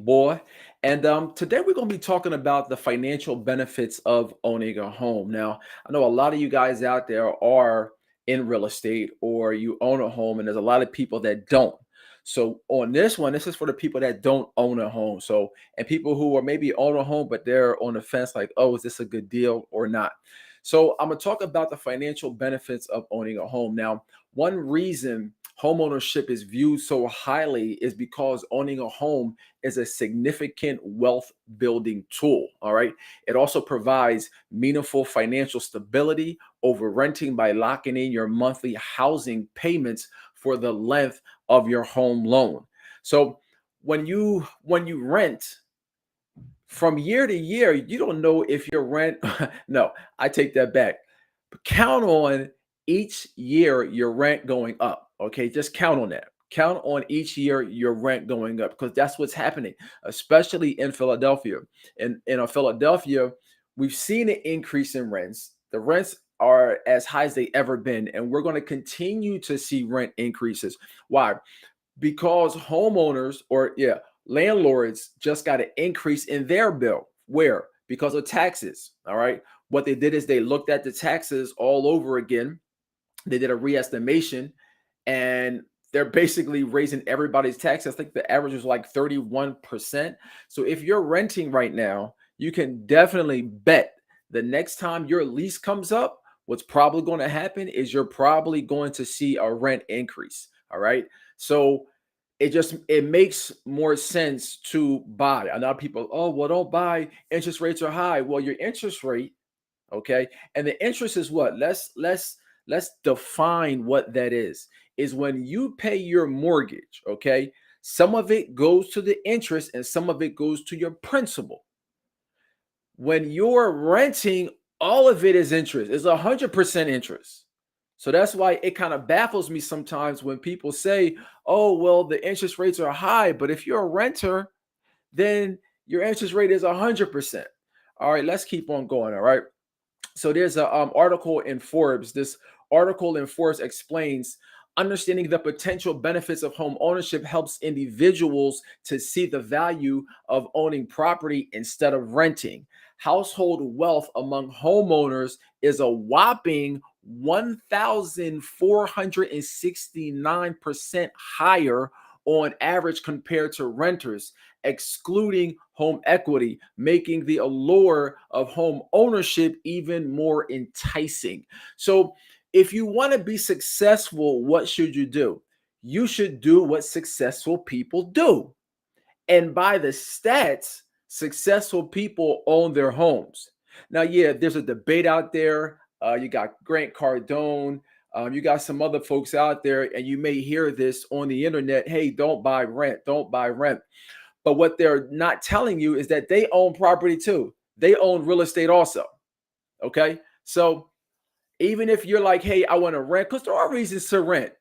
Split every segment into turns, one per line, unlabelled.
Boy. And today we're going to be talking about the financial benefits of owning a home. Now, I know a lot of you guys out there are in real estate or you own a home, and there's a lot of people that don't. So, on this one, this is for the people that don't own a home. So, and people who are maybe own a home, but they're on the fence like, oh, is this a good deal or not? So, I'm going to talk about the financial benefits of owning a home. Now, one reason homeownership is viewed so highly is because owning a home is a significant wealth building tool. All right. It also provides meaningful financial stability over renting by locking in your monthly housing payments for the length of your home loan. So when you rent from year to year, you don't know if your rent no, I take that back. Count on each year your rent going up. Okay, just count on that. Count on each year your rent going up because that's what's happening, especially in Philadelphia. In Philadelphia, we've seen an increase in rents. The rents are as high as they ever been, and we're going to continue to see rent increases. Why? Because homeowners or landlords just got an increase in their bill. Where? Because of taxes. All right. What they did is they looked at the taxes all over again. They did a reestimation, and they're basically raising everybody's taxes. I think the average is like 31%. So if you're renting right now, you can definitely bet the next time your lease comes up, what's probably going to happen is you're probably going to see a rent increase. All right. So it makes more sense to buy. A lot of people, oh well, don't buy. Interest rates are high. Well, your interest rate, okay, and the interest is what? Let's define what that is. Is when you pay your mortgage, okay? Some of it goes to the interest and some of it goes to your principal. When you're renting, all of it is interest. It's 100% interest. So that's why it kind of baffles me sometimes when people say, "Oh, well, the interest rates are high," but if you're a renter, then your interest rate is 100%. All right, let's keep on going. All right. So there's a article in Forbes. This article in Forbes explains understanding the potential benefits of home ownership helps individuals to see the value of owning property instead of renting. Household wealth among homeowners is a whopping 1,469% higher on average compared to renters, excluding home equity, making the allure of home ownership even more enticing. So, if you want to be successful, what should you do? You should do what successful people do. And by the stats, successful people own their homes. Now, yeah, there's a debate out there. You got Grant Cardone. You got some other folks out there, and you may hear this on the internet. Hey, don't buy rent. Don't buy rent. But what they're not telling you is that they own property too. They own real estate also. Okay. So even if you're like, hey, I want to rent, because there are reasons to rent.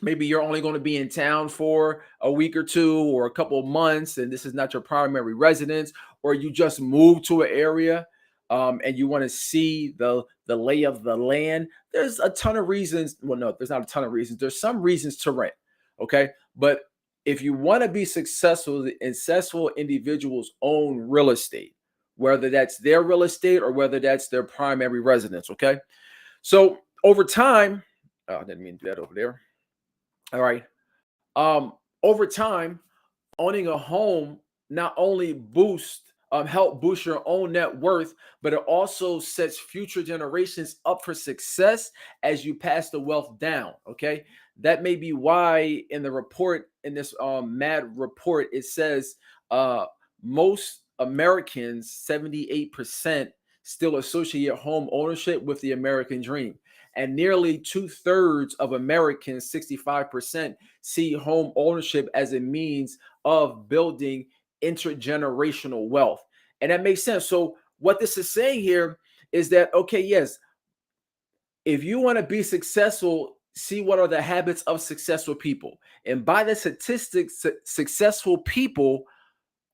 Maybe you're only going to be in town for a week or two or a couple of months, and this is not your primary residence, or you just moved to an area and you want to see the lay of the land. There's a ton of reasons. Well, no, there's not a ton of reasons. There's some reasons to rent. Okay, but if you want to be successful, the successful individuals own real estate, whether that's their real estate or whether that's their primary residence. Okay, so over time, oh, I didn't mean to do that over there. All right. Over time, owning a home not only help boost your own net worth, but it also sets future generations up for success as you pass the wealth down. Okay, that may be why in the report, in this mad report, it says most Americans, 78%, still associate home ownership with the American dream. And nearly two-thirds of Americans, 65%, see home ownership as a means of building intergenerational wealth. And that makes sense. So, what this is saying here is that, okay, yes, if you want to be successful, see what are the habits of successful people. And by the statistics, successful people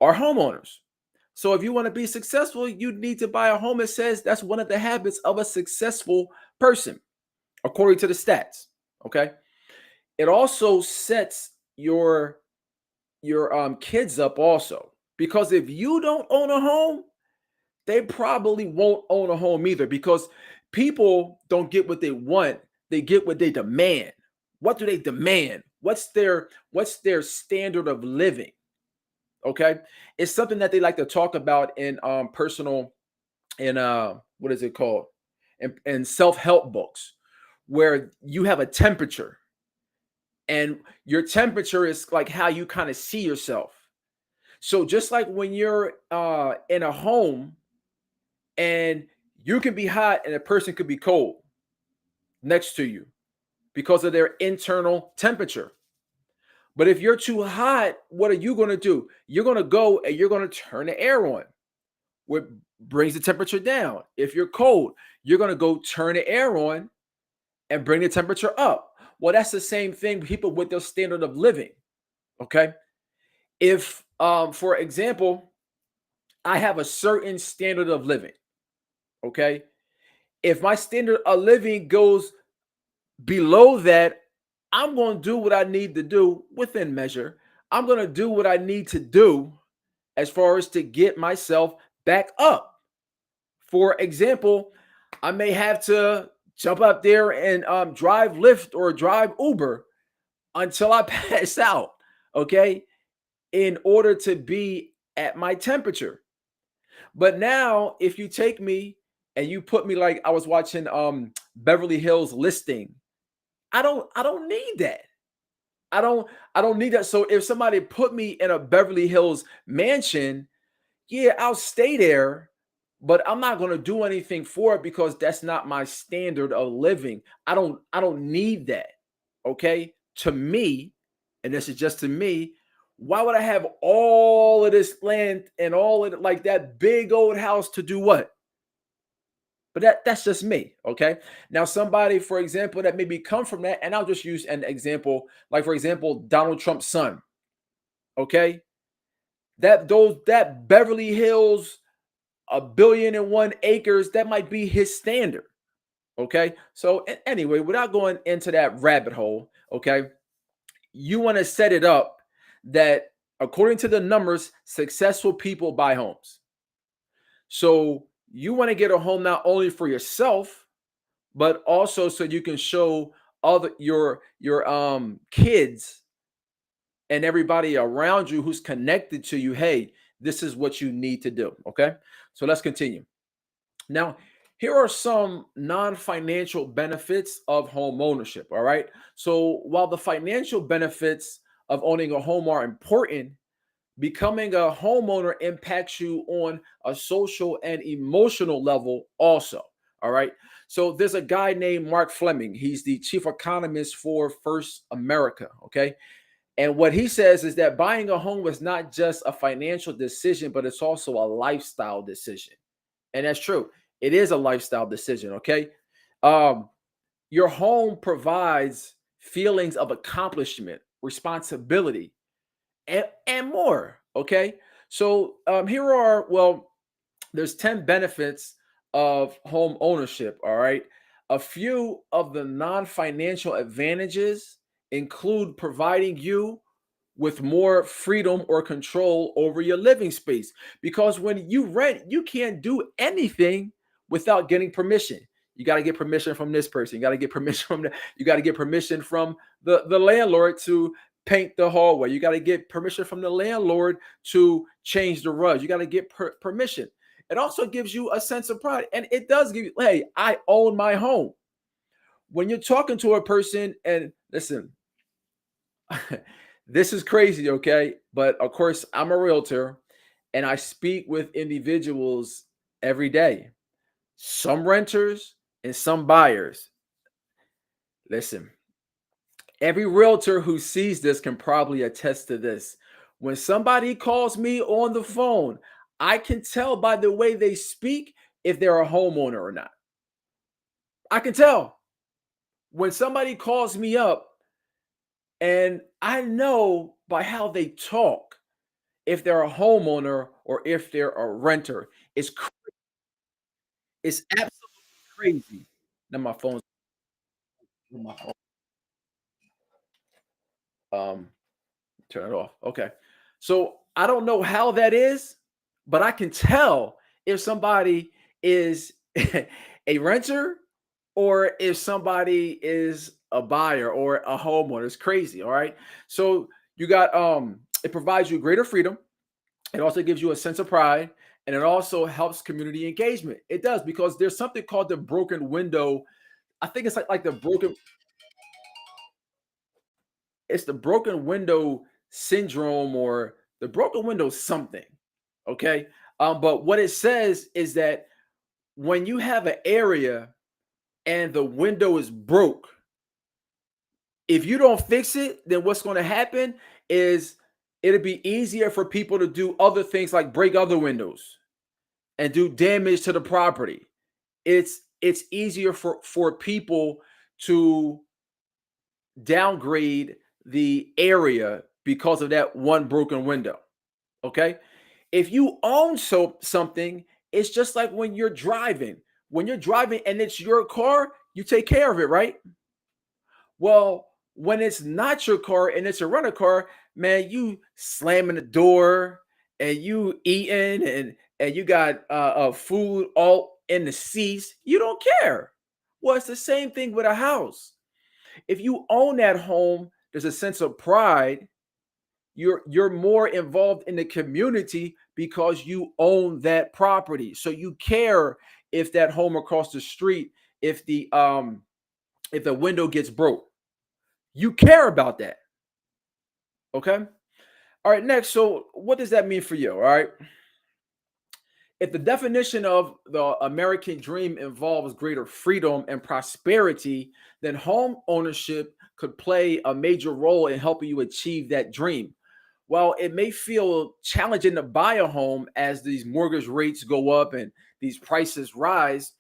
are homeowners. So if you want to be successful, you need to buy a home. It says that's one of the habits of a successful person, according to the stats. Okay. It also sets your kids up also. Because if you don't own a home, they probably won't own a home either, because people don't get what they want, they get what they demand. What do they demand? What's their standard of living? Okay? It's something that they like to talk about in personal, in what is it called? In self-help books, where you have a temperature, and your temperature is like how you kind of see yourself. So just like when you're in a home, and you can be hot and a person could be cold next to you because of their internal temperature. But if you're too hot, what are you going to do? You're going to go and you're going to turn the air on, which brings the temperature down. If you're cold, you're going to go turn the air on and bring the temperature up. Well, that's the same thing with people with their standard of living. Okay. If, for example, I have a certain standard of living. Okay. If my standard of living goes below that, I'm going to do what I need to do within measure. I'm going to do what I need to do as far as to get myself back up. For example, I may have to jump up there and drive Lyft or drive Uber until I pass out, okay, in order to be at my temperature. But now, if you take me and you put me, like I was watching Beverly Hills Listing, I don't need that. I don't I don't need that. So if somebody put me in a Beverly Hills mansion, yeah, I'll stay there, but I'm not going to do anything for it because that's not my standard of living. I don't need that. Okay? To me, and this is just to me, why would I have all of this land and all of it, like that big old house, to do what? But that's just me, okay? Now, somebody, for example, that maybe come from that, and I'll just use an example, like for example, Donald Trump's son, okay? That Beverly Hills, 1,000,000,001 acres, that might be his standard, okay? So anyway, without going into that rabbit hole, okay, you want to set it up that according to the numbers, successful people buy homes. So you want to get a home not only for yourself, but also so you can show other your kids and everybody around you who's connected to you, hey, this is what you need to do. Okay. So let's continue. Now, here are some non-financial benefits of home ownership. All right. So while the financial benefits of owning a home are important, becoming a homeowner impacts you on a social and emotional level also. All right. So there's a guy named Mark Fleming. He's the chief economist for First America. Okay. And what he says is that buying a home is not just a financial decision, but it's also a lifestyle decision. And that's true. It is a lifestyle decision. Okay. Um, your home provides feelings of accomplishment, responsibility, and more. Okay. So here are, well, there's 10 benefits of home ownership. All right. A few of the non-financial advantages include providing you with more freedom or control over your living space. Because when you rent, you can't do anything without getting permission. You got to get permission from this person. You got to get permission from you got to get permission from the landlord to paint the hallway. You got to get permission from the landlord to change the rugs. You got to get permission. It also gives you a sense of pride, and it does give you, hey, I own my home. When you're talking to a person, and listen, this is crazy, okay? But of course, I'm a realtor and I speak with individuals every day, some renters and some buyers. Listen, every realtor who sees this can probably attest to this. When somebody calls me on the phone, I can tell by the way they speak if they're a homeowner or not. I can tell when somebody calls me up, and I know by how they talk if they're a homeowner or if they're a renter. It's absolutely crazy. Now my phone, um turn it off. Okay. So I don't know how that is, but I can tell if somebody is a renter or if somebody is a buyer or a homeowner. It's crazy. All right. So you got it provides you greater freedom. It also gives you a sense of pride, and it also helps community engagement. It does, because there's something called the broken window. I think it's like the broken it's the broken window syndrome, or the broken window something. Okay. But what it says is that when you have an area and the window is broke, if you don't fix it, then what's going to happen is it'll be easier for people to do other things like break other windows and do damage to the property. It's easier for people to downgrade the area because of that one broken window. Okay. If you own something, it's just like when you're driving. When you're driving and it's your car, you take care of it, right? Well, when it's not your car and it's a rental car, man, you slamming the door and you eating, and you got food all in the seats. You don't care. Well, it's the same thing with a house. If you own that home, there's a sense of pride. You're more involved in the community because you own that property. So you care if that home across the street, if the window gets broke. You care about that. Okay. All right. Next. So what does that mean for you? All right. If the definition of the American dream involves greater freedom and prosperity, then home ownership could play a major role in helping you achieve that dream. While it may feel challenging to buy a home as these mortgage rates go up and these prices rise,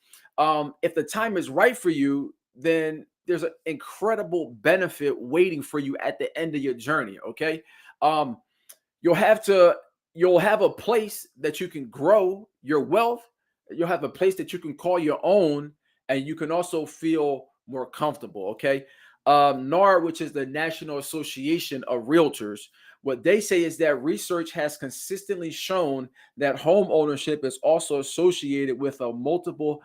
if the time is right for you, then there's an incredible benefit waiting for you at the end of your journey. Okay. Um, you'll have to you'll have a place that you can grow your wealth. You'll have a place that you can call your own, and you can also feel more comfortable. Okay. NAR, which is the National Association of Realtors, what they say is that research has consistently shown that home ownership is also associated with multiple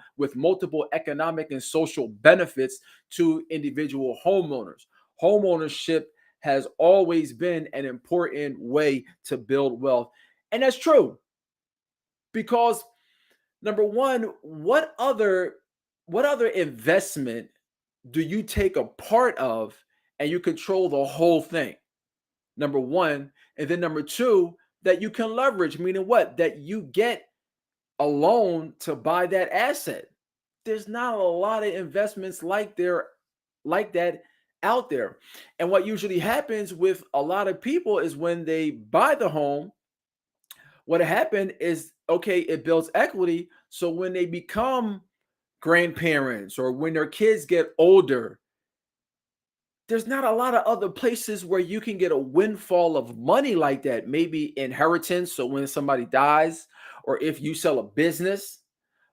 economic and social benefits to individual homeowners. Home ownership has always been an important way to build wealth. And that's true, because number one, what other investment do you take a part of and you control the whole thing? Number one. And then number two, that you can leverage, meaning what? That you get a loan to buy that asset. There's not a lot of investments like that out there. And what usually happens with a lot of people is when they buy the home, what happened is, okay, it builds equity. So when they become grandparents or when their kids get older, there's not a lot of other places where you can get a windfall of money like that. Maybe inheritance, so when somebody dies, or if you sell a business.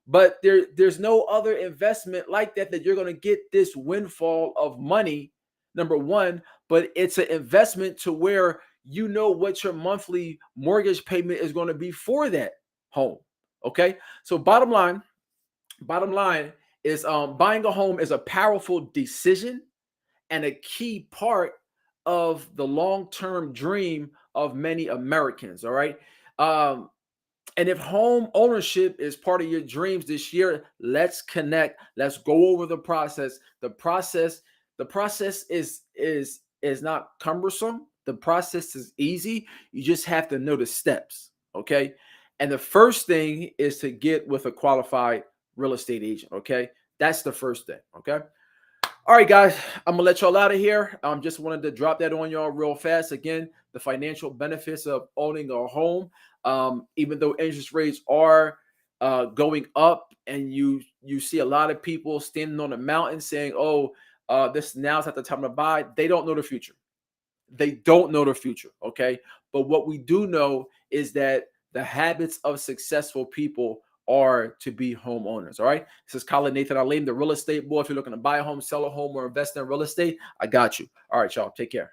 But there's no other investment like that you're going to get this windfall of money. Number one, but it's an investment to where you know what your monthly mortgage payment is going to be for that home. Okay, so bottom line is, buying a home is a powerful decision and a key part of the long-term dream of many Americans. All right. And if home ownership is part of your dreams this year, let's connect. Let's go over the process. The process is not cumbersome. The process is easy. You just have to know the steps. Okay. And the first thing is to get with a qualified real estate agent. Okay. That's the first thing. Okay. All right, guys, I'm gonna let y'all out of here. Just wanted to drop that on y'all real fast. Again, the financial benefits of owning a home, even though interest rates are going up, and you see a lot of people standing on the mountain saying, "Oh, this now's not the time to buy." They don't know the future. They don't know the future. Okay, but what we do know is that the habits of successful people are to be homeowners. All right. This is Colin Nathan Alim, the real estate boy. If you're looking to buy a home, sell a home, or invest in real estate, I got you. All right, y'all. Take care.